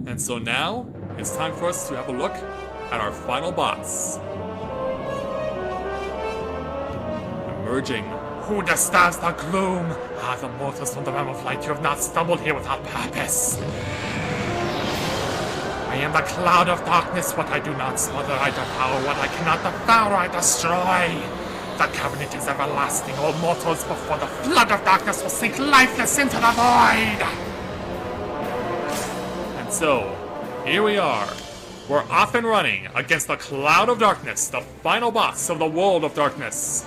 And so now, it's time for us to have a look at our final boss. Emerging. Who disturbs the gloom? Ah, the mortals from the realm of light, you have not stumbled here without purpose. I am the cloud of darkness. What I do not smother, I devour. What I cannot devour, I destroy. The covenant is everlasting. All mortals before the flood of darkness will sink lifeless into the void. And so, here we are. We're off and running against the cloud of darkness, the final boss of the world of darkness.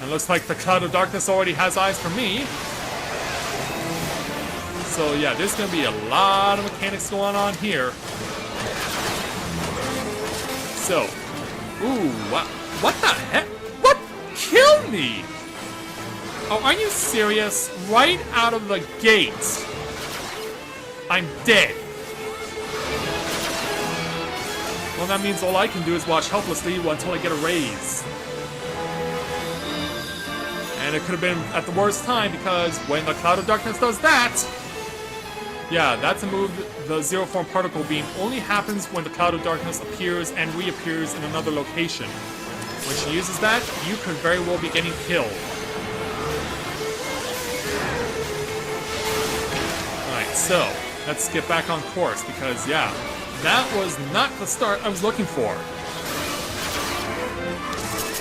And looks like the cloud of darkness already has eyes for me. So yeah, there's gonna be a lot of mechanics going on here. So, ooh, what the heck? What? Kill me! Oh, are you serious? Right out of the gate. I'm dead. Well, that means all I can do is watch helplessly until I get a raise. And it could have been at the worst time, because when the Cloud of Darkness does that... Yeah, that's a move. The Zero Form Particle Beam only happens when the Cloud of Darkness appears and reappears in another location. When she uses that, you could very well be getting killed. Alright, so, let's get back on course, because yeah, that was not the start I was looking for.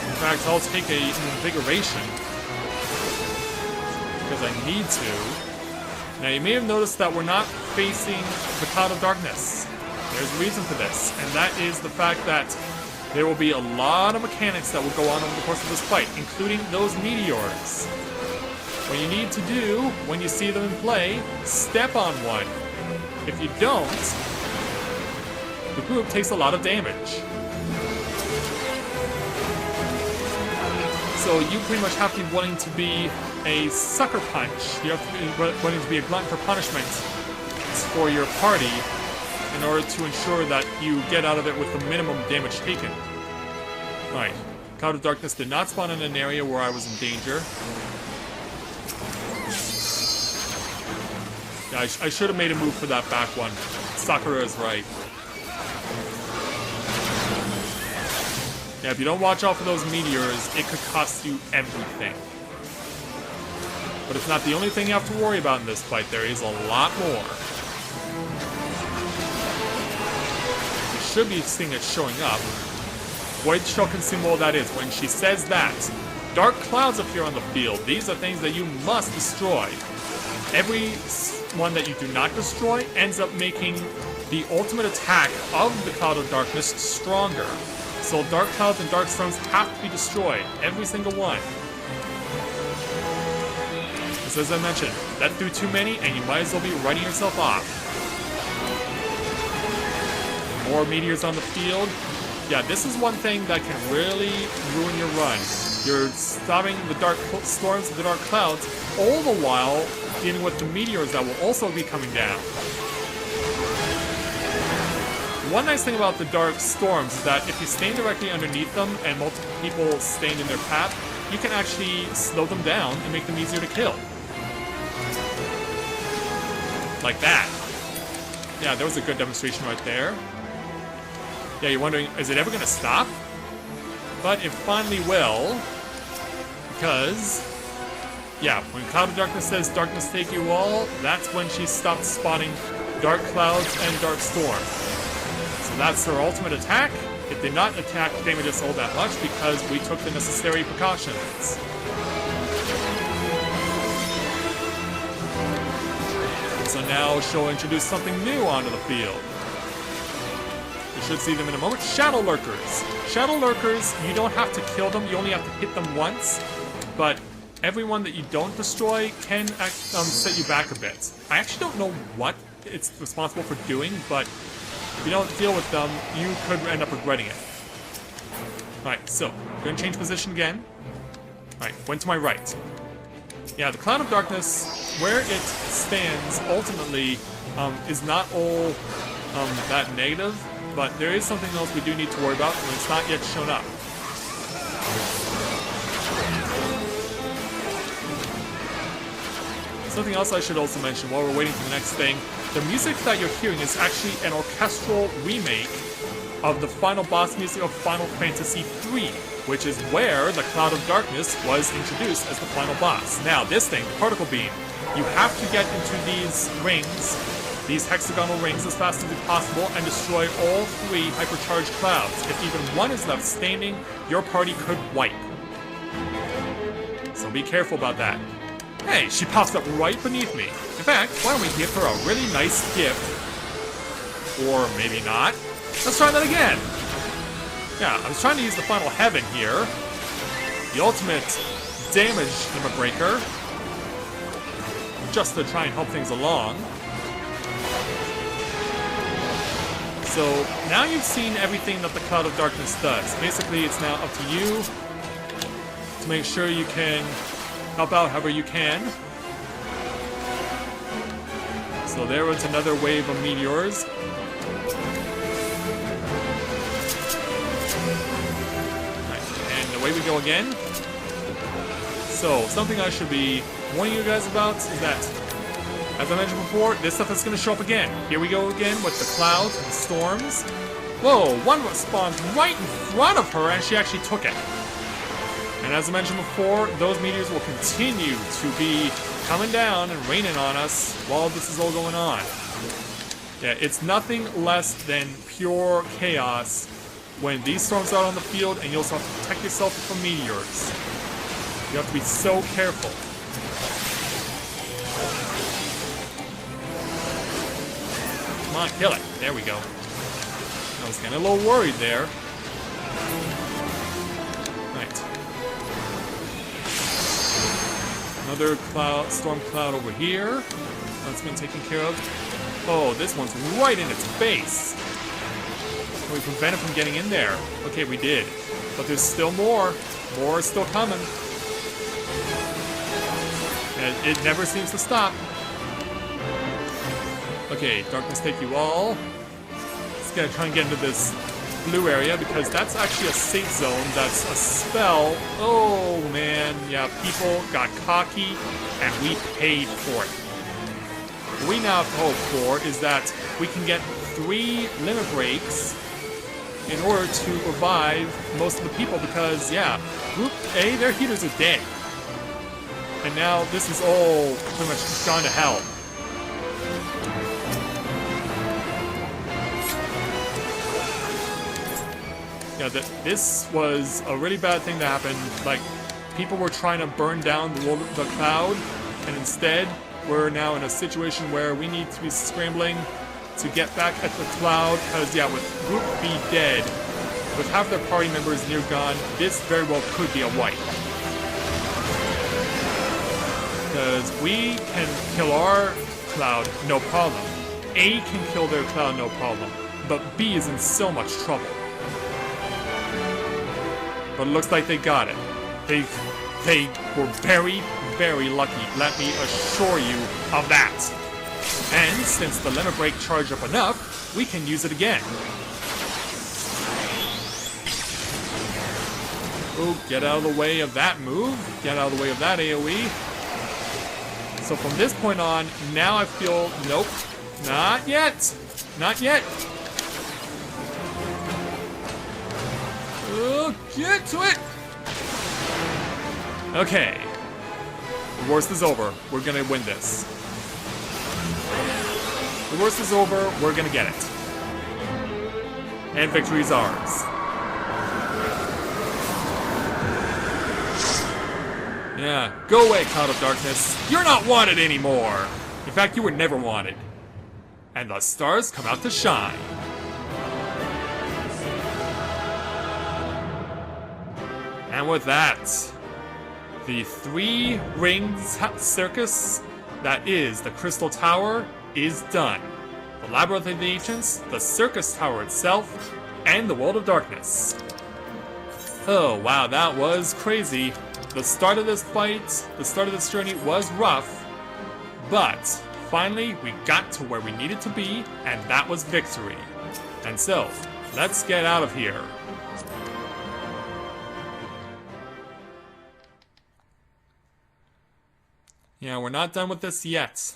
In fact, I'll take an invigoration, because I need to. Now, you may have noticed that we're not facing the Cloud of Darkness. There's a reason for this, and that is the fact that there will be a lot of mechanics that will go on over the course of this fight, including those meteors. What you need to do, when you see them in play, step on one. If you don't, the group takes a lot of damage. So you pretty much have to be willing to be a sucker punch. You have to be willing to be a glutton for punishment for your party in order to ensure that you get out of it with the minimum damage taken. Alright, Cloud of Darkness did not spawn in an area where I was in danger. Yeah, I should have made a move for that back one. Sakura is right. Yeah, if you don't watch out for those meteors, it could cost you everything. But it's not the only thing you have to worry about in this fight. There is a lot more. You should be seeing it showing up. Void shall consume all that is. When she says that, dark clouds appear on the field. These are things that you must destroy. Every one that you do not destroy ends up making the ultimate attack of the Cloud of Darkness stronger. So dark clouds and dark storms have to be destroyed. Every single one. As I mentioned, that threw too many, and you might as well be writing yourself off. More meteors on the field. Yeah, this is one thing that can really ruin your run. You're stopping the dark storms and the dark clouds, all the while dealing with the meteors that will also be coming down. One nice thing about the dark storms is that if you stand directly underneath them and multiple people stand in their path, you can actually slow them down and make them easier to kill. Like that. Yeah, there was a good demonstration right there. Yeah, you're wondering, is it ever going to stop? But it finally will. Because, yeah, when Cloud of Darkness says darkness take you all, that's when she stopped spotting dark clouds and dark storm. So that's her ultimate attack. It did not damage us all that much because we took the necessary precautions. So now she'll introduce something new onto the field. You should see them in a moment. Shadow Lurkers. Shadow Lurkers, you don't have to kill them, you only have to hit them once. But everyone that you don't destroy can set you back a bit. I actually don't know what it's responsible for doing, but if you don't deal with them, you could end up regretting it. Alright, so, we're going to change position again. Alright, went to my right. Yeah, the Cloud of Darkness, where it stands, ultimately, is not all that negative, but there is something else we do need to worry about, and it's not yet shown up. Something else I should also mention while we're waiting for the next thing. the music that you're hearing is actually an orchestral remake of the final boss music of Final Fantasy III, which is where the Cloud of Darkness was introduced as the final boss. Now, this thing, the Particle Beam, you have to get into these rings, these hexagonal rings, as fast as possible and destroy all 3 hypercharged clouds. If even one is left standing, your party could wipe. So be careful about that. Hey, she pops up right beneath me. In fact, why don't we give her a really nice gift? Or maybe not. Let's try that again. Yeah, I was trying to use the final heaven here. The ultimate damage limit breaker. Just to try and help things along. So, now you've seen everything that the Cloud of Darkness does. Basically, it's now up to you to make sure you can help out however you can. So there was another wave of meteors. And away we go again. So, something I should be warning you guys about is that, as I mentioned before, this stuff is going to show up again. Here we go again with the clouds and the storms. Whoa, one spawned right in front of her and she actually took it. And as I mentioned before, those meteors will continue to be coming down and raining on us while this is all going on. Yeah, it's nothing less than pure chaos when these storms are out on the field and you also have to protect yourself from meteors. You have to be so careful. Come on, kill it. There we go. I was getting a little worried there. Right. Another cloud, storm cloud over here. That's been taken care of. Oh, this one's right in its face. Can we prevent it from getting in there? Okay, we did. But there's still more. More is still coming. And it never seems to stop. Okay, darkness take you all. Just gonna try and get into this blue area because that's actually a safe zone. That's a spell. Oh man, yeah, people got cocky and we paid for it. What we now have to hope for is that we can get 3 limit breaks in order to revive most of the people because, yeah, Group A, their healers are dead. And now this is all pretty much gone to hell. Yeah, this was a really bad thing that happened. Like, people were trying to burn down the cloud, and instead, we're now in a situation where we need to be scrambling to get back at the cloud, because, yeah, with Group B dead, with half their party members near gone, this very well could be a wipe. Because we can kill our cloud, no problem. A can kill their cloud, no problem. But B is in so much trouble. But it looks like they got it. They were very, very lucky, let me assure you of that. And since the limit break charged up enough, we can use it again. Oh, get out of the way of that move. Get out of the way of that AoE. So from this point on, now I feel, nope, not yet. Not yet. Oh, get to it. Okay. The worst is over. We're gonna win this. The worst is over. We're gonna get it. And victory is ours. Yeah, go away, Cloud of Darkness. You're not wanted anymore. In fact, you were never wanted. And the stars come out to shine. And with that, the 3 rings circus that is the Crystal Tower is done. The Labyrinth of the Ancients, the Circus Tower itself, and the World of Darkness. Oh wow, that was crazy. The start of this fight, the start of this journey was rough, but finally we got to where we needed to be, and that was victory. And so, let's get out of here. Yeah, we're not done with this yet.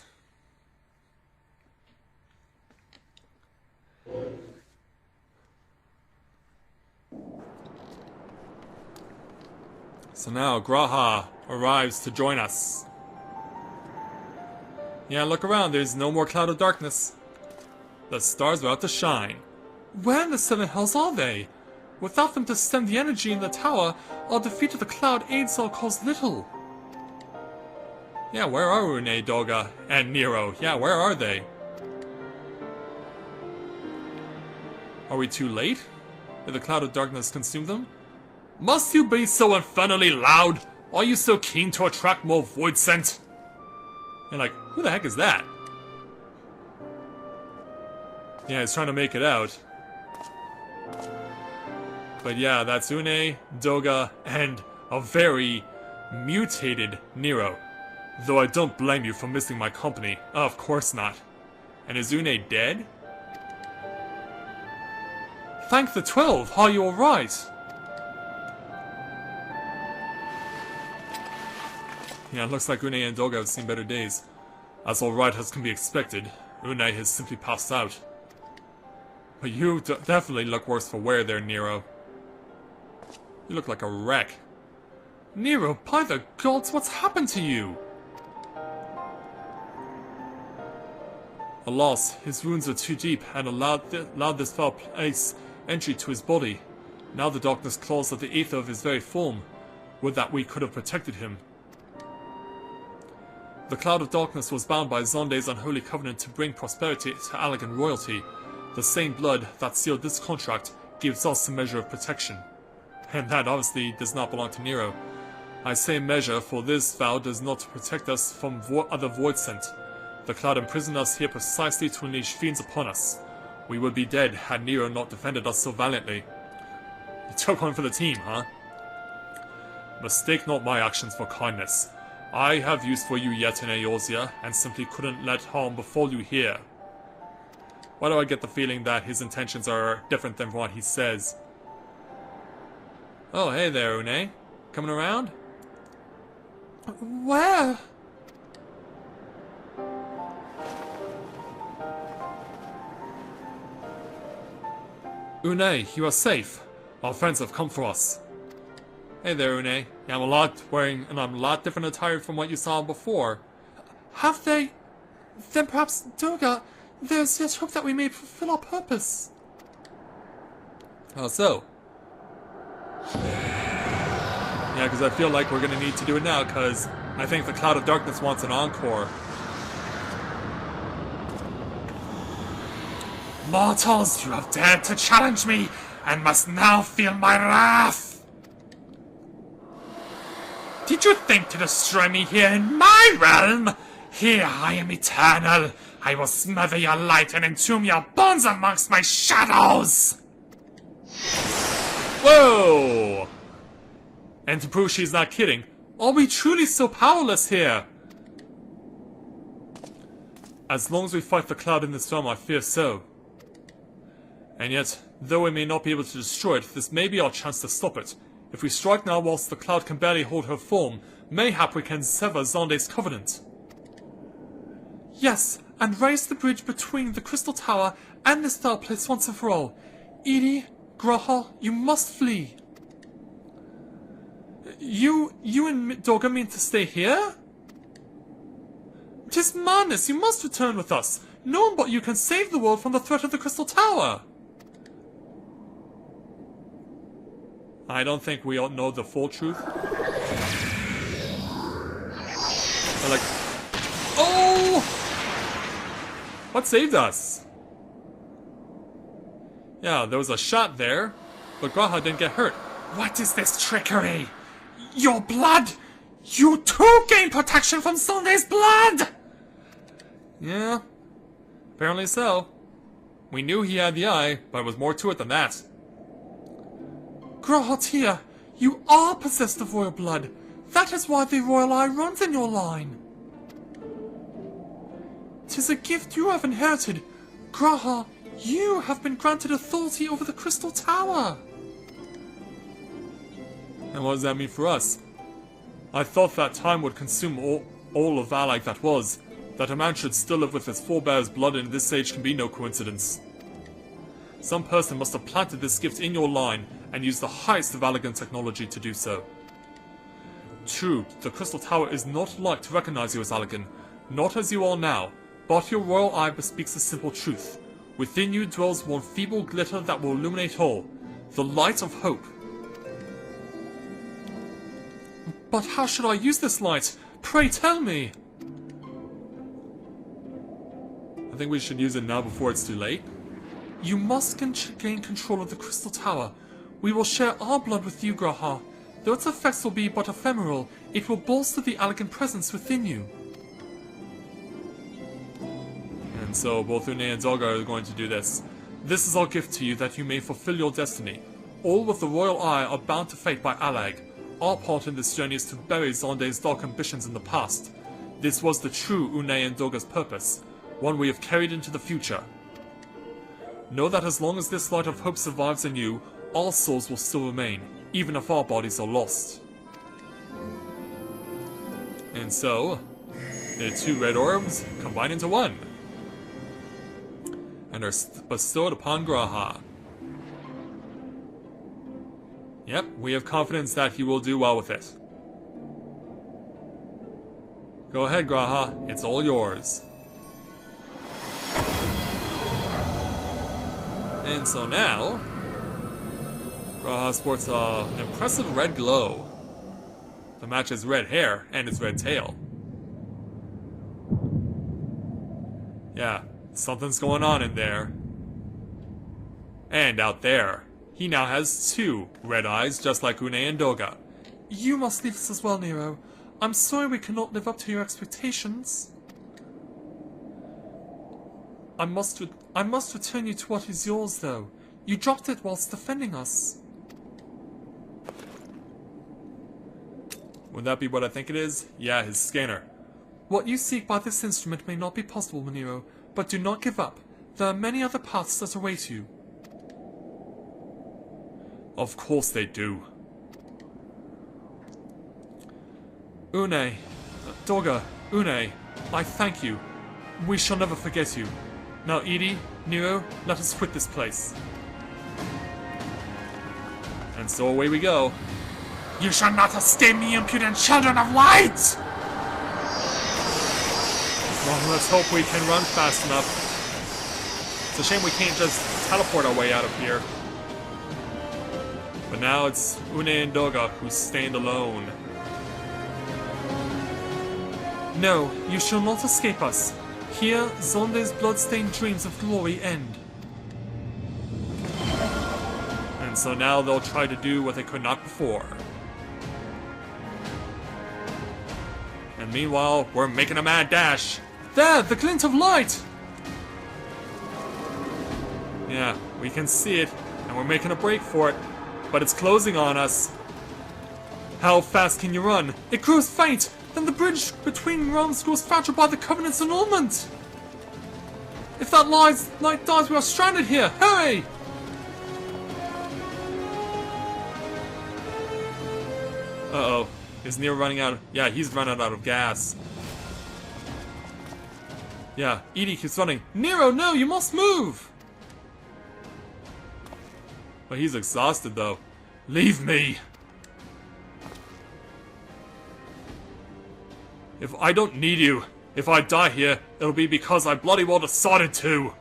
So now Graha arrives to join us. Yeah, look around, there's no more cloud of darkness. The stars are out to shine. Where in the seven hells are they? Without them to stem the energy in the tower, our defeat of the cloud aids our cause little. Yeah, where are Rune, Doga, and Nero? Yeah, where are they? Are we too late? Did the cloud of darkness consume them? Must you be so infernally loud? Are you so keen to attract more void scent? And like, who the heck is that? Yeah, he's trying to make it out. But yeah, that's Une, Doga, and a very mutated Nero. Though I don't blame you for missing my company. Of course not. And is Une dead? Thank the 12, are you alright? Yeah, it looks like Une and Doga have seen better days. As alright as can be expected, Une has simply passed out. But you definitely look worse for wear there, Nero. You look like a wreck. Nero, by the gods, what's happened to you? Alas, his wounds are too deep and allowed this foul place entry to his body. Now the darkness claws at the aether of his very form. Would that we could have protected him. The cloud of darkness was bound by Zonde's unholy covenant to bring prosperity to Allagan royalty. The same blood that sealed this contract gives us a measure of protection. And that obviously does not belong to Nero. I say measure, for this vow does not protect us from other void scent. The cloud imprisoned us here precisely to unleash fiends upon us. We would be dead had Nero not defended us so valiantly. You took one for the team, huh? Mistake not my actions for kindness. I have use for you yet in Eorzea, and simply couldn't let harm befall you here. Why do I get the feeling that his intentions are different than what he says? Oh, hey there, Une. Coming around? Where? Une, you are safe. Our friends have come for us. Hey there, Une. Yeah, I'm a lot different attire from what you saw before. Have they? Then perhaps, Doga, there's yet hope that we may fulfill our purpose. How so? Yeah, because I feel like we're going to need to do it now, because I think the Cloud of Darkness wants an encore. Mortals, you have dared to challenge me, and must now feel my wrath! Did you think to destroy me here in my realm? Here I am eternal. I will smother your light and entomb your bones amongst my shadows! Whoa! And to prove she's not kidding, are we truly so powerless here? As long as we fight the cloud in this realm, I fear so. And yet, though we may not be able to destroy it, this may be our chance to stop it. If we strike now whilst the cloud can barely hold her form, mayhap we can sever Zonde's covenant. Yes, and raise the bridge between the Crystal Tower and this foul place once and for all. Edie, Graha, you must flee. You and Doga mean to stay here? 'Tis madness, you must return with us. No one but you can save the world from the threat of the Crystal Tower. I don't think we all know the full truth. They're like, oh! What saved us? Yeah, there was a shot there, but Graha didn't get hurt. What is this trickery? Your blood! You too gain protection from Zonde's blood! Yeah, apparently so. We knew he had the eye, but there was more to it than that. Grahatia, you are possessed of royal blood. That is why the royal eye runs in your line. 'Tis a gift you have inherited. Graha, you have been granted authority over the Crystal Tower. And what does that mean for us? I thought that time would consume all of Valag that was. That a man should still live with his forebears' blood in this age can be no coincidence. Some person must have planted this gift in your line and used the highest of Allagan technology to do so. True, the Crystal Tower is not like to recognize you as Allagan, not as you are now, but your royal eye bespeaks a simple truth. Within you dwells one feeble glitter that will illuminate all, the light of hope. But how should I use this light? Pray tell me! I think we should use it now before it's too late. You must gain control of the Crystal Tower. We will share our blood with you, G'raha. Though its effects will be but ephemeral, it will bolster the Allagan presence within you. And so both Une and Dogger are going to do this. This is our gift to you that you may fulfill your destiny. All with the royal eye are bound to fate by Allag. Our part in this journey is to bury Zonde's dark ambitions in the past. This was the true Une and Dogger's purpose, one we have carried into the future. Know that as long as this light of hope survives in you, our souls will still remain, even if our bodies are lost. And so, the two red orbs combine into one, and are bestowed upon G'raha. Yep, we have confidence that he will do well with it. Go ahead, G'raha, it's all yours. And so now, G'raha sports an impressive red glow to match his red hair and his red tail. Yeah, something's going on in there. And out there, he now has two red eyes just like Une and Doga. You must leave us as well, Nero. I'm sorry we cannot live up to your expectations. I must return you to what is yours, though. You dropped it whilst defending us. Would that be what I think it is? Yeah, his scanner. What you seek by this instrument may not be possible, Nero, but do not give up. There are many other paths that await you. Of course they do. Une, Doga, Une, I thank you. We shall never forget you. Now, Edie, Nero, let us quit this place. And so away we go. You shall not escape me, impudent children of light! Well, let's hope we can run fast enough. It's a shame we can't just teleport our way out of here. But now it's Une and Doga who stand alone. No, you shall not escape us. Here, Zonde's blood-stained dreams of glory end. And so now they'll try to do what they could not before. And meanwhile, we're making a mad dash. There, the glint of light! Yeah, we can see it, and we're making a break for it. But it's closing on us. How fast can you run? It grows faint! Then the bridge between realms grows fragile by the Covenant's annulment! If that light dies, we are stranded here! Hurry! Uh-oh. Is Nero running out of... Yeah, he's running out of gas. Yeah, Edie keeps running. Nero, no! You must move! But he's exhausted, though. Leave me! If I don't need you, if I die here, it'll be because I bloody well decided to.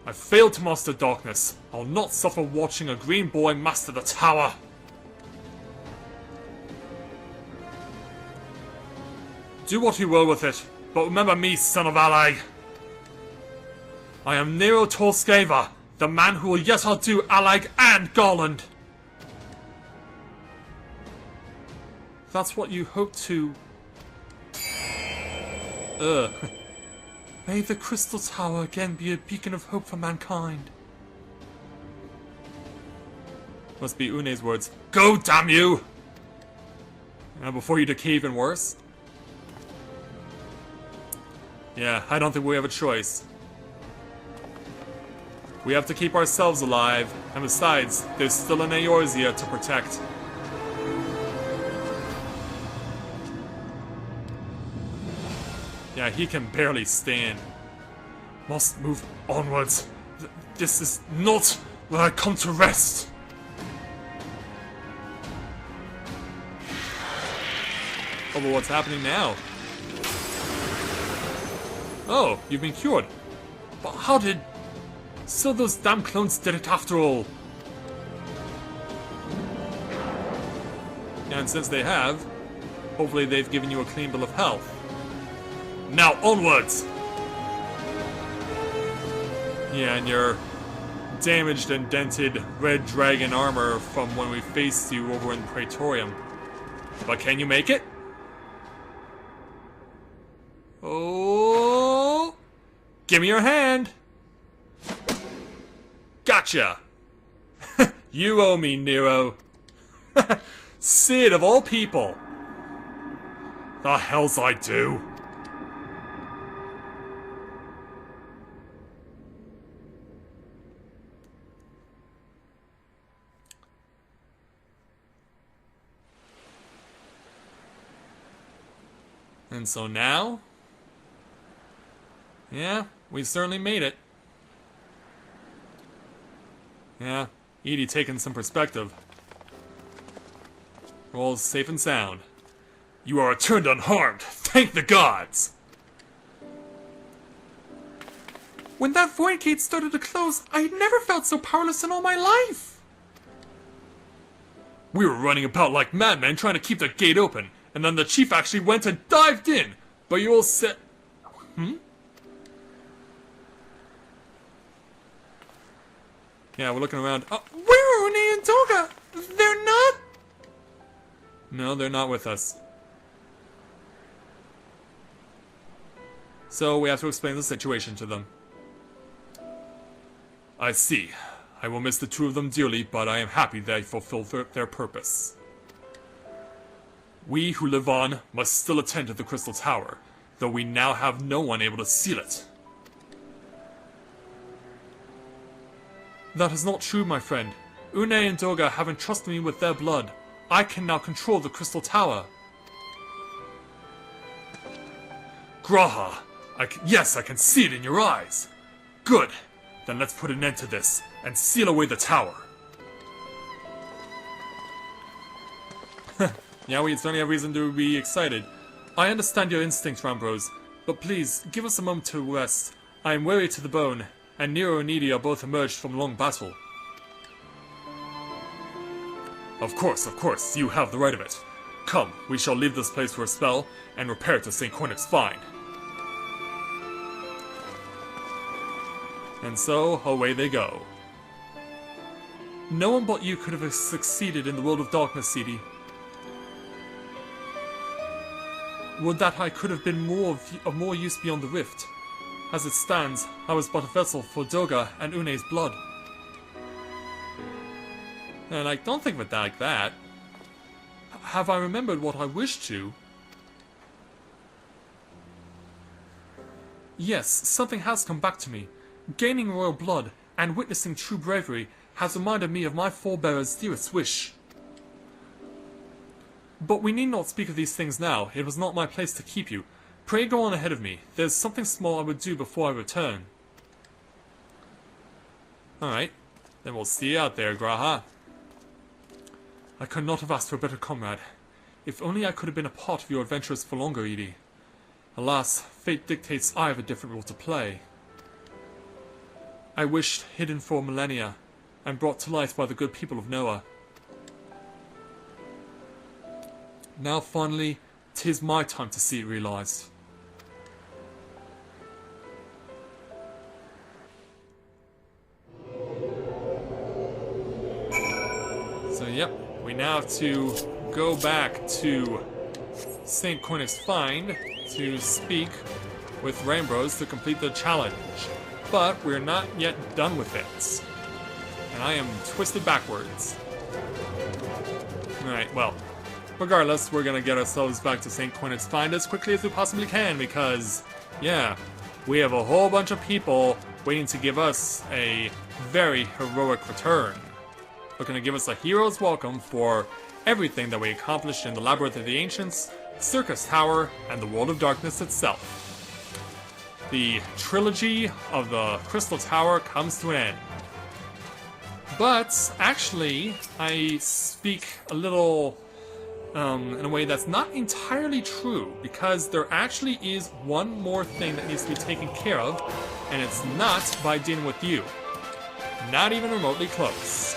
I failed to master darkness. I'll not suffer watching a green boy master the tower. Do what you will with it, but remember me, son of Allag. I am Nero Torskeva, the man who will yet outdo Allag and Garland. That's what you hope to... May the Crystal Tower again be a beacon of hope for mankind. Must be Une's words. Go, damn you! And before you decay even worse. Yeah, I don't think we have a choice. We have to keep ourselves alive, and besides, there's still an Eorzea to protect. Yeah, he can barely stand. Must move onwards. This is not where I come to rest. Oh, but what's happening now? Oh, you've been cured. But how did... So those damn clones did it after all. And since they have, hopefully they've given you a clean bill of health. Now onwards! Yeah, and your damaged and dented red dragon armor from when we faced you over in Praetorium. But can you make it? Oh! Give me your hand! Gotcha! You owe me, Nero. Sid of all people. The hell's I do? And so now... Yeah, we've certainly made it. Yeah, Edie taking some perspective. We're all safe and sound. You are returned unharmed, thank the gods! When that void gate started to close, I had never felt so powerless in all my life! We were running about like madmen trying to keep the gate open, and then the chief actually went and dived in, but you all said... Yeah, we're looking around. Oh, where are Une and Toga? They're not... No, they're not with us. So we have to explain the situation to them. I see. I will miss the two of them dearly, but I am happy they fulfilled their purpose. We who live on must still attend to the Crystal Tower, though we now have no one able to seal it. That is not true, my friend. Une and Doga have entrusted me with their blood. I can now control the Crystal Tower. Graha! Yes, I can see it in your eyes. Good. Then let's put an end to this, and seal away the tower. Yeah, we certainly have reason to be excited. I understand your instincts, Rambros, but please, give us a moment to rest. I am weary to the bone, and Nero and Edie are both emerged from a long battle. Of course, you have the right of it. Come, we shall leave this place for a spell, and repair to St. Cornex's Find. And so, away they go. No one but you could have succeeded in the world of darkness, Edie. Would that I could have been of more use beyond the rift. As it stands, I was but a vessel for Doga and Une's blood. And I don't think of it like that. Have I remembered what I wished to? Yes, something has come back to me. Gaining royal blood and witnessing true bravery has reminded me of my forebear's dearest wish. But we need not speak of these things now. It was not my place to keep you. Pray go on ahead of me. There's something small I would do before I return. Alright. Then we'll see you out there, Graha. I could not have asked for a better comrade. If only I could have been a part of your adventures for longer, Edie. Alas, fate dictates I have a different role to play. I wished hidden for millennia, and brought to light by the good people of Noah. Now finally, 'tis my time to see it realized. So yep, we now have to go back to St. Cornex's Find to speak with Rambros to complete the challenge. But we're not yet done with it. And I am twisted backwards. Alright, well, regardless, we're gonna get ourselves back to St. Cornex's Find as quickly as we possibly can because, yeah, we have a whole bunch of people waiting to give us a very heroic return. Looking to give us a hero's welcome for everything that we accomplished in the Labyrinth of the Ancients, Circus Tower, and the World of Darkness itself. The trilogy of the Crystal Tower comes to an end. But, actually, I speak a little in a way that's not entirely true, because there actually is one more thing that needs to be taken care of, and it's not by dealing with you. Not even remotely close.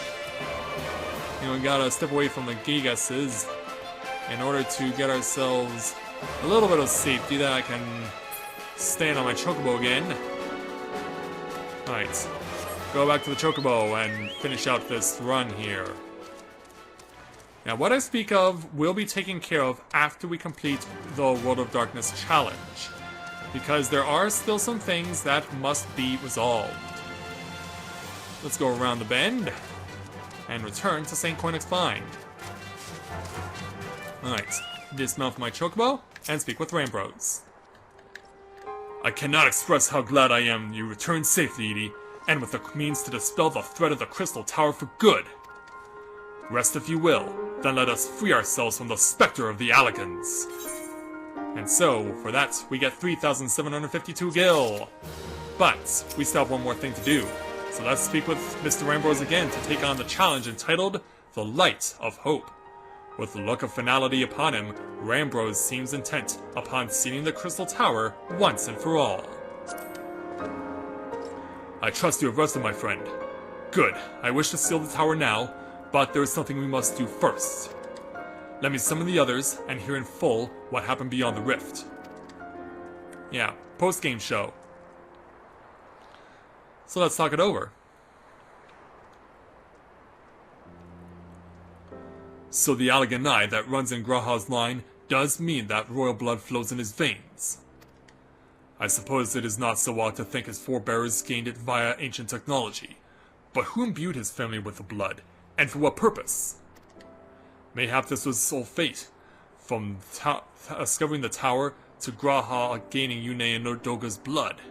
You know, we gotta step away from the Gigases in order to get ourselves a little bit of safety that I can stand on my Chocobo again. Alright, go back to the Chocobo and finish out this run here. Now, what I speak of will be taken care of after we complete the World of Darkness challenge, because there are still some things that must be resolved. Let's go around the bend and return to St. Koinek's Find. Alright, dismount my Chocobo and speak with Rainbros. I cannot express how glad I am you returned safely, Edie, and with the means to dispel the threat of the Crystal Tower for good. Rest if you will, then let us free ourselves from the specter of the Alligans. And so, for that, we get 3,752 gil. But we still have one more thing to do. So let's speak with Mr. Rambros again to take on the challenge entitled The Light of Hope. With the look of finality upon him, Rambros seems intent upon sealing the Crystal Tower once and for all. I trust you have rested, my friend. Good. I wish to seal the tower now, but there is something we must do first. Let me summon the others and hear in full what happened beyond the rift. Yeah, post-game show. So let's talk it over. So the Alligan eye that runs in Graha's line does mean that royal blood flows in his veins. I suppose it is not so odd to think his forebears gained it via ancient technology, but who imbued his family with the blood, and for what purpose? Mayhap this was sole fate, from discovering the tower to Graha gaining Yune and Nodoga's blood.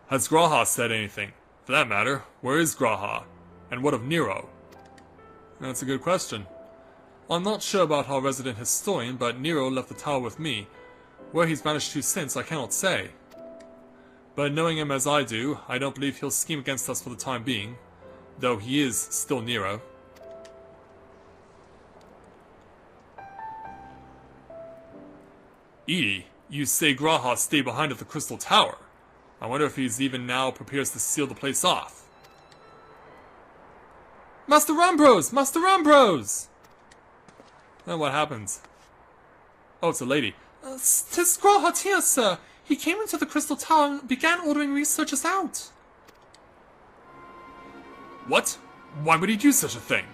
Has Graha said anything? For that matter, where is Graha? And what of Nero? That's a good question. I'm not sure about our resident historian, but Nero left the tower with me. Where he's vanished to since, I cannot say. But knowing him as I do, I don't believe he'll scheme against us for the time being, though he is still Nero. Edie, you say Graha stayed behind at the Crystal Tower. I wonder if he's even now prepares to seal the place off. Master Rambros! Master Rambros! And what happens? Oh, it's a lady. 'Tis Graha here, sir. He came into the Crystal Tower and began ordering researchers out. What? Why would he do such a thing?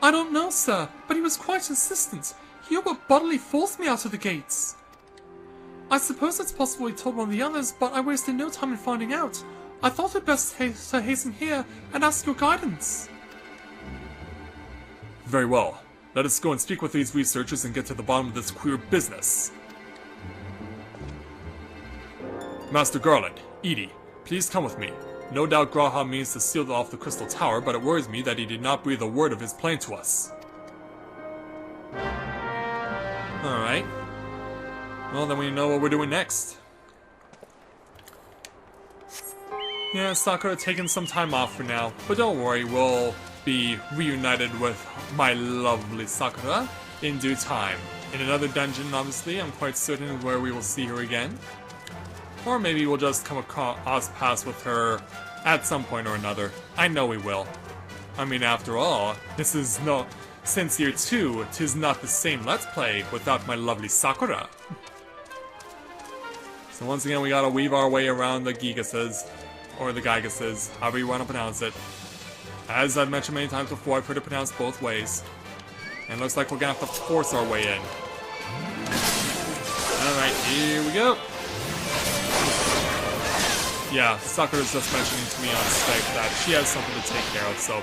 I don't know, sir, but he was quite insistent. He all but bodily forced me out of the gates. I suppose it's possible he told one of the others, but I wasted no time in finding out. I thought it best to hasten here and ask your guidance. Very well. Let us go and speak with these researchers and get to the bottom of this queer business. Master Garland, Edie, please come with me. No doubt Graha means to seal off the Crystal Tower, but it worries me that he did not breathe a word of his plan to us. Alright. Well, then we know what we're doing next. Yeah, Sakura taking some time off for now, but don't worry, we'll be reunited with my lovely Sakura in due time. In another dungeon, obviously, I'm quite certain where we will see her again. Or maybe we'll just come across paths with her at some point or another. I know we will. I mean, after all, this is no... Since year 2, 'tis not the same Let's Play without my lovely Sakura. So once again, we gotta weave our way around the Gigases. Or the Gigases, however you want to pronounce it. As I've mentioned many times before, I've heard it pronounced both ways. And looks like we're gonna have to force our way in. Alright, here we go. Yeah, Sakura's just mentioning to me on Skype that she has something to take care of, so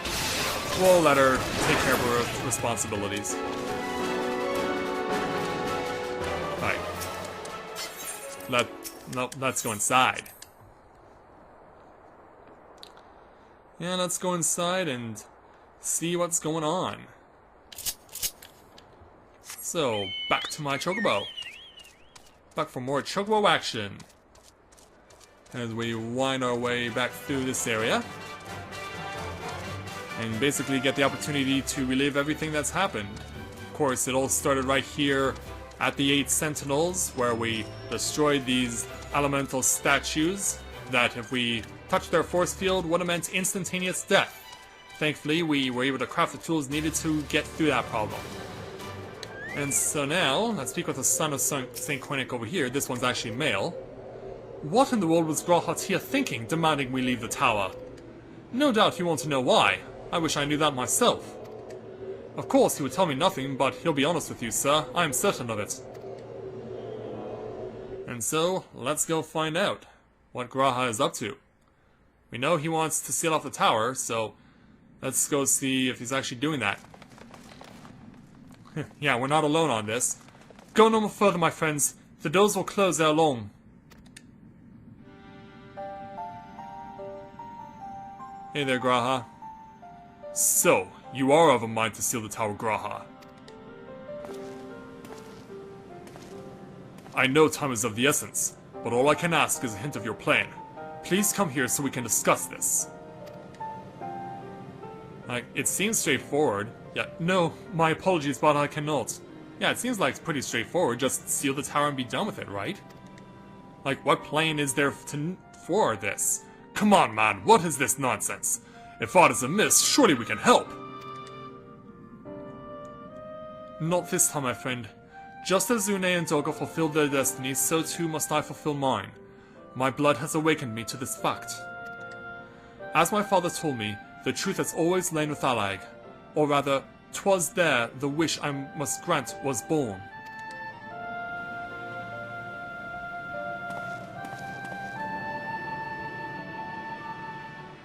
we'll let her take care of her responsibilities. Alright. Let's go inside. Yeah, let's go inside and see what's going on. So, back to my Chocobo. Back for more Chocobo action. As we wind our way back through this area. and basically get the opportunity to relive everything that's happened. Of course, it all started right here at the 8 Sentinels, where we destroyed these elemental statues that, if we touched their force field, would have meant instantaneous death. Thankfully, we were able to craft the tools needed to get through that problem. And so now, let's speak with the son of St. Quinic over here. This one's actually male. What in the world was Grahatia thinking, demanding we leave the tower? No doubt you want to know why. I wish I knew that myself. Of course, he would tell me nothing, but he'll be honest with you, sir. I am certain of it. And so, let's go find out what Graha is up to. We know he wants to seal off the tower, so let's go see if he's actually doing that. Yeah, we're not alone on this. Go no more further, my friends. The doors will close ere long. Hey there, Graha. So, you are of a mind to seal the tower, Graha. I know time is of the essence, but all I can ask is a hint of your plan. Please come here so we can discuss this. It seems straightforward. Yeah, no, my apologies, but I cannot. Yeah, it seems like it's pretty straightforward. Just seal the tower and be done with it, right? What plan is there for this? Come on, man, what is this nonsense? If aught is amiss, surely we can help. Not this time, my friend. Just as Zune and Doga fulfilled their destiny, so too must I fulfill mine. My blood has awakened me to this fact. As my father told me, the truth has always lain with Allag. Or rather, 'twas there the wish I must grant was born.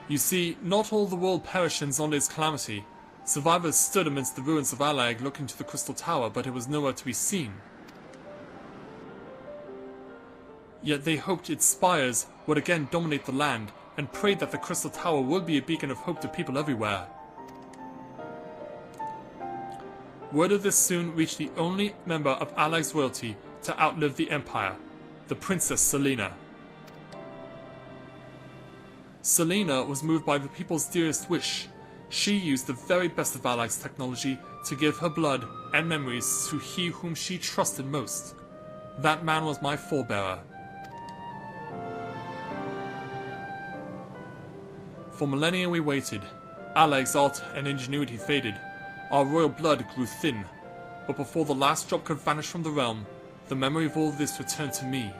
You see, not all the world perished in Zonde's calamity. Survivors stood amidst the ruins of Allag looking to the Crystal Tower, but it was nowhere to be seen. Yet they hoped its spires would again dominate the land, and prayed that the Crystal Tower would be a beacon of hope to people everywhere. Word of this soon reached the only member of Allag's royalty to outlive the Empire, the Princess Selena. Selena was moved by the people's dearest wish. She used the very best of Allag's technology to give her blood and memories to he whom she trusted most. That man was my forebearer. For millennia we waited. Allag's art and ingenuity faded. Our royal blood grew thin. But before the last drop could vanish from the realm, the memory of all this returned to me.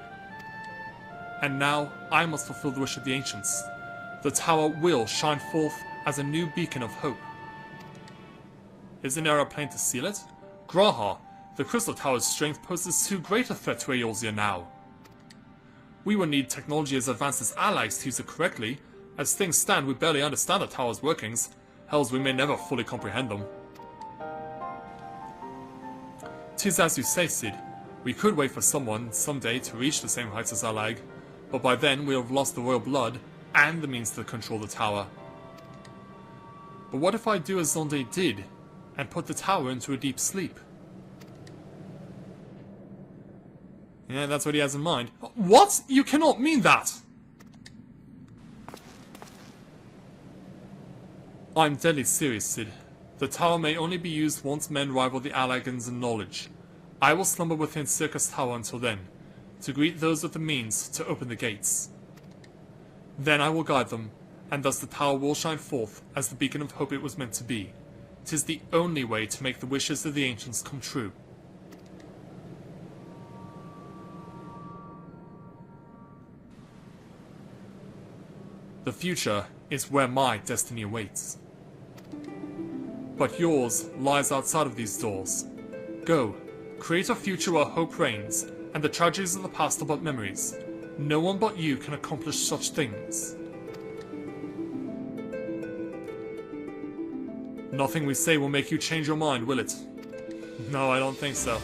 And now I must fulfill the wish of the ancients. The tower will shine forth as a new beacon of hope. Isn't there a plan to seal it? Graha, the Crystal Tower's strength poses too great a threat to Eorzea now. We will need technology as advanced as Allag's to use it correctly. As things stand, we barely understand the tower's workings. Hells, we may never fully comprehend them. 'Tis as you say, Sid. We could wait for someone, someday, to reach the same heights as Allag, but by then we'll have lost the royal blood and the means to control the tower. But what if I do as Zonde did, and put the tower into a deep sleep? Yeah, that's what he has in mind. What? You cannot mean that! I'm deadly serious, Sid. The tower may only be used once men rival the Allagans in knowledge. I will slumber within Circus Tower until then, to greet those with the means to open the gates. Then I will guide them, and thus the tower will shine forth as the beacon of hope it was meant to be. 'Tis the only way to make the wishes of the ancients come true. The future is where my destiny awaits. But yours lies outside of these doors. Go, create a future where hope reigns, and the tragedies of the past are but memories. No one but you can accomplish such things. Nothing we say will make you change your mind, will it? No, I don't think so.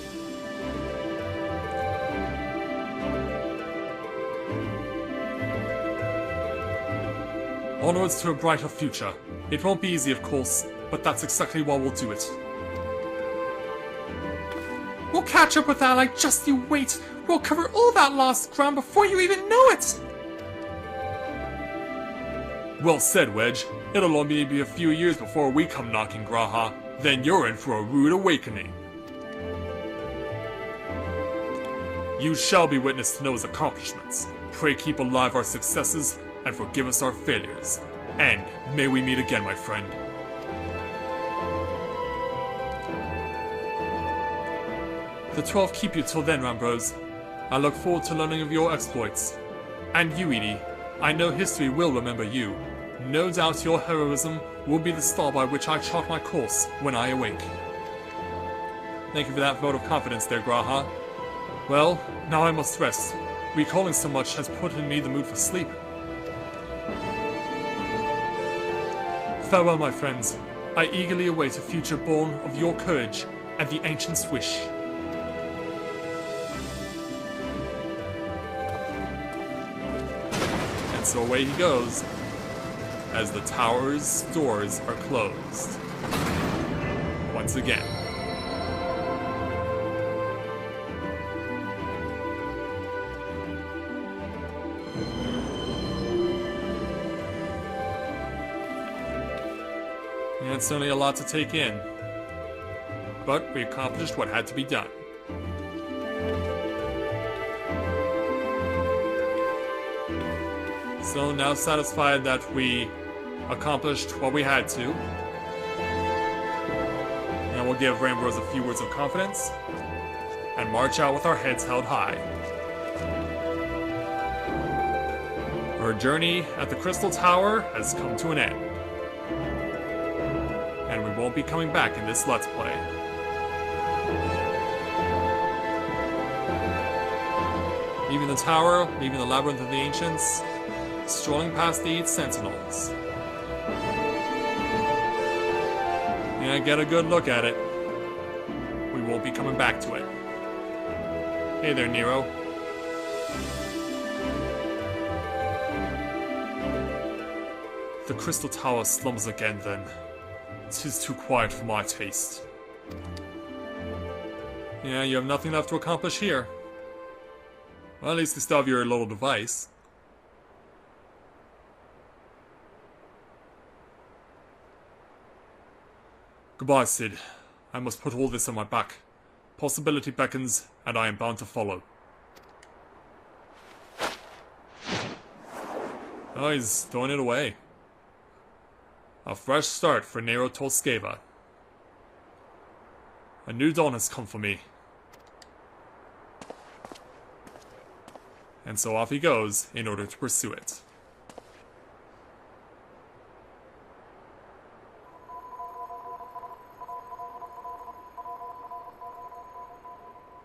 Onwards to a brighter future. It won't be easy, of course, but that's exactly why we'll do it. We'll catch up with Allag, just you wait! We'll cover all that lost ground before you even know it! Well said, Wedge. It'll only be a few years before we come knocking, Graha. Then you're in for a rude awakening. You shall be witness to Noah's accomplishments. Pray keep alive our successes and forgive us our failures. And may we meet again, my friend. The 12 keep you till then, Rambros. I look forward to learning of your exploits. And you, Edie, I know history will remember you. No doubt your heroism will be the star by which I chart my course when I awake. Thank you for that vote of confidence there, Graha. Well, now I must rest. Recalling so much has put in me the mood for sleep. Farewell, my friends. I eagerly await a future born of your courage and the ancient's wish. And so away he goes, as the tower's doors are closed. Once again. And it's certainly a lot to take in. But we accomplished what had to be done. So now satisfied that we accomplished what we had to. And we'll give Rambros a few words of confidence. And march out with our heads held high. Our journey at the Crystal Tower has come to an end. And we won't be coming back in this Let's Play. Leaving the tower, leaving the Labyrinth of the Ancients, strolling past the 8 Sentinels. Yeah, get a good look at it. We won't be coming back to it. Hey there, Nero. The Crystal Tower slumbers again, then. 'Tis too quiet for my taste. Yeah, you have nothing left to accomplish here. Well, at least you still have your little device. Goodbye, Sid. I must put all this on my back. Possibility beckons, and I am bound to follow. Oh, he's throwing it away. A fresh start for Nero Tolskeva. A new dawn has come for me. And so off he goes in order to pursue it.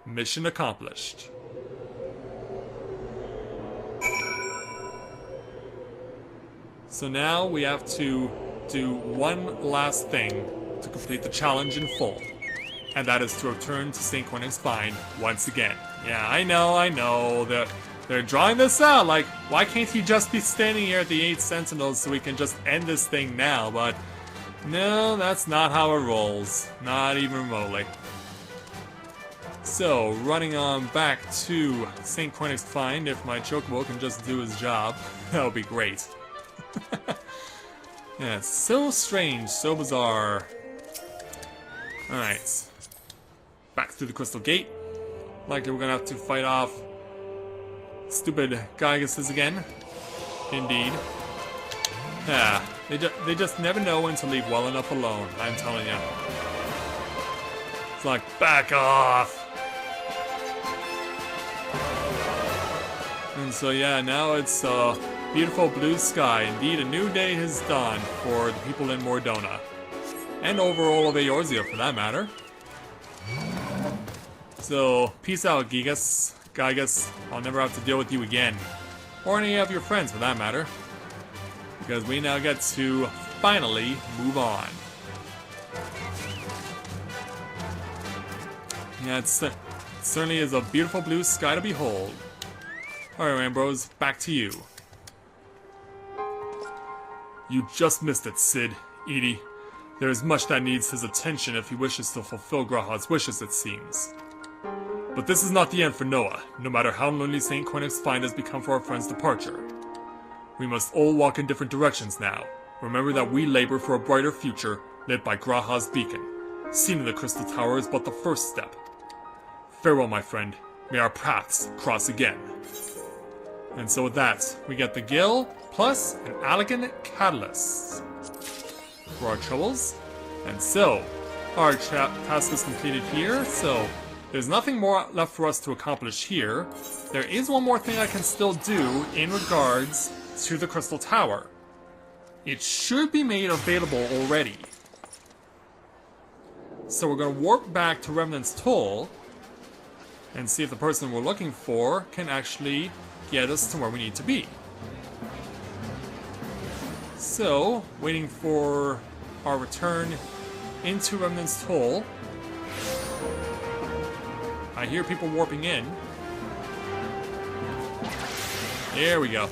Mission accomplished. So now we have to do one last thing to complete the challenge in full. And that is to return to St. Cornig's Find once again. Yeah, I know. They're drawing this out. Like, why can't he just be standing here at the 8 Sentinels so we can just end this thing now? But no, that's not how it rolls. Not even remotely. So, running on back to St. Cornig's Find, if my Chocobo can just do his job, that would be great. Yeah, it's so strange, so bizarre. Alright. Back through the Crystal Gate. Likely we're gonna have to fight off stupid Gygases again. Indeed. Yeah, they just never know when to leave well enough alone, I'm telling you. It's like, back off! And so yeah, now it's beautiful blue sky. Indeed, a new day has dawned for the people in Mordona. And over all of Eorzea, for that matter. So, peace out, Gygas. I'll never have to deal with you again. Or any of your friends, for that matter. Because we now get to finally move on. Yeah, it certainly is a beautiful blue sky to behold. Alright, Rambros, back to you. You just missed it, Sid. Edie. There is much that needs his attention if he wishes to fulfill Graha's wishes, it seems. But this is not the end for Noah, no matter how lonely St. Cornig's Find has become for our friend's departure. We must all walk in different directions now, Remember that we labor for a brighter future lit by Graha's beacon. Seeing the Crystal Tower is but the first step. Farewell, my friend. May our paths cross again. And so with that, we get the Gil plus an elegant catalyst for our troubles. And so, our task is completed here, so there's nothing more left for us to accomplish here. There is one more thing I can still do in regards to the Crystal Tower. It should be made available already. So we're going to warp back to Remnant's Toll and see if the person we're looking for can actually get us to where we need to be. So, waiting for our return into Remnant's Toll. I hear people warping in. There we go.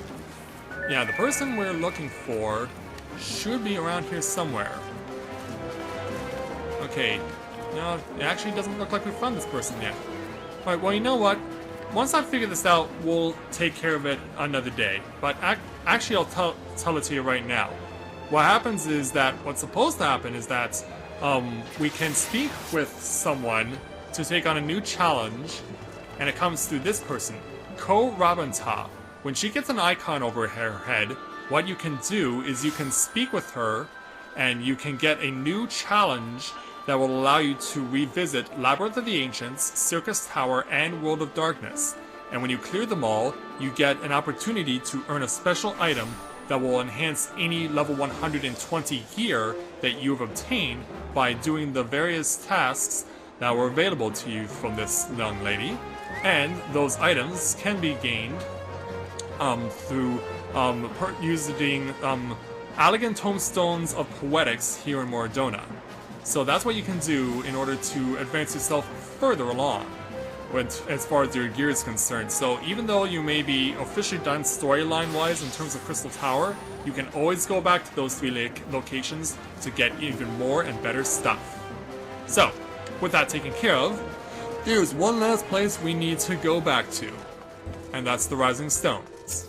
Yeah, the person we're looking for should be around here somewhere. Okay. No, it actually doesn't look like we found this person yet. Alright, well, you know what? Once I figure this out, we'll take care of it another day. But actually, I'll tell it to you right now. What happens is that, what's supposed to happen is that we can speak with someone to take on a new challenge, and it comes through this person, Ko Rabanta. When she gets an icon over her head, what you can do is you can speak with her, and you can get a new challenge that will allow you to revisit Labyrinth of the Ancients, Circus Tower, and World of Darkness. And when you clear them all, you get an opportunity to earn a special item that will enhance any level 120 gear that you have obtained by doing the various tasks that were available to you from this young lady. And those items can be gained through using elegant tomestones of poetics here in Moradona. So that's what you can do in order to advance yourself further along as far as your gear is concerned. So even though you may be officially done storyline-wise in terms of Crystal Tower, you can always go back to those three locations to get even more and better stuff. So, with that taken care of, there's one last place we need to go back to, and that's the Rising Stones.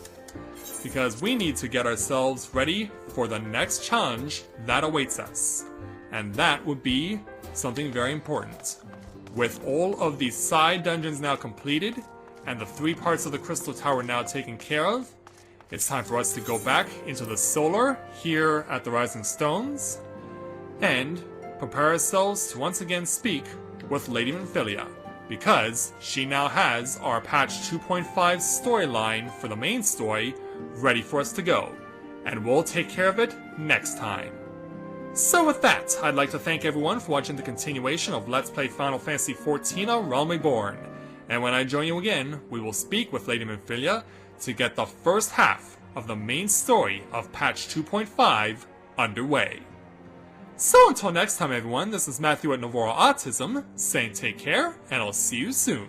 Because we need to get ourselves ready for the next challenge that awaits us. And that would be something very important. With all of these side dungeons now completed, and the 3 parts of the Crystal Tower now taken care of, it's time for us to go back into the Solar here at the Rising Stones, and prepare ourselves to once again speak with Lady Minfilia, because she now has our patch 2.5 storyline for the main story ready for us to go, and we'll take care of it next time. So with that, I'd like to thank everyone for watching the continuation of Let's Play Final Fantasy XIV Realm Reborn. And when I join you again, we will speak with Lady Minfilia to get the first half of the main story of patch 2.5 underway. So until next time everyone, this is Matthew at Novora Autism, saying take care, and I'll see you soon.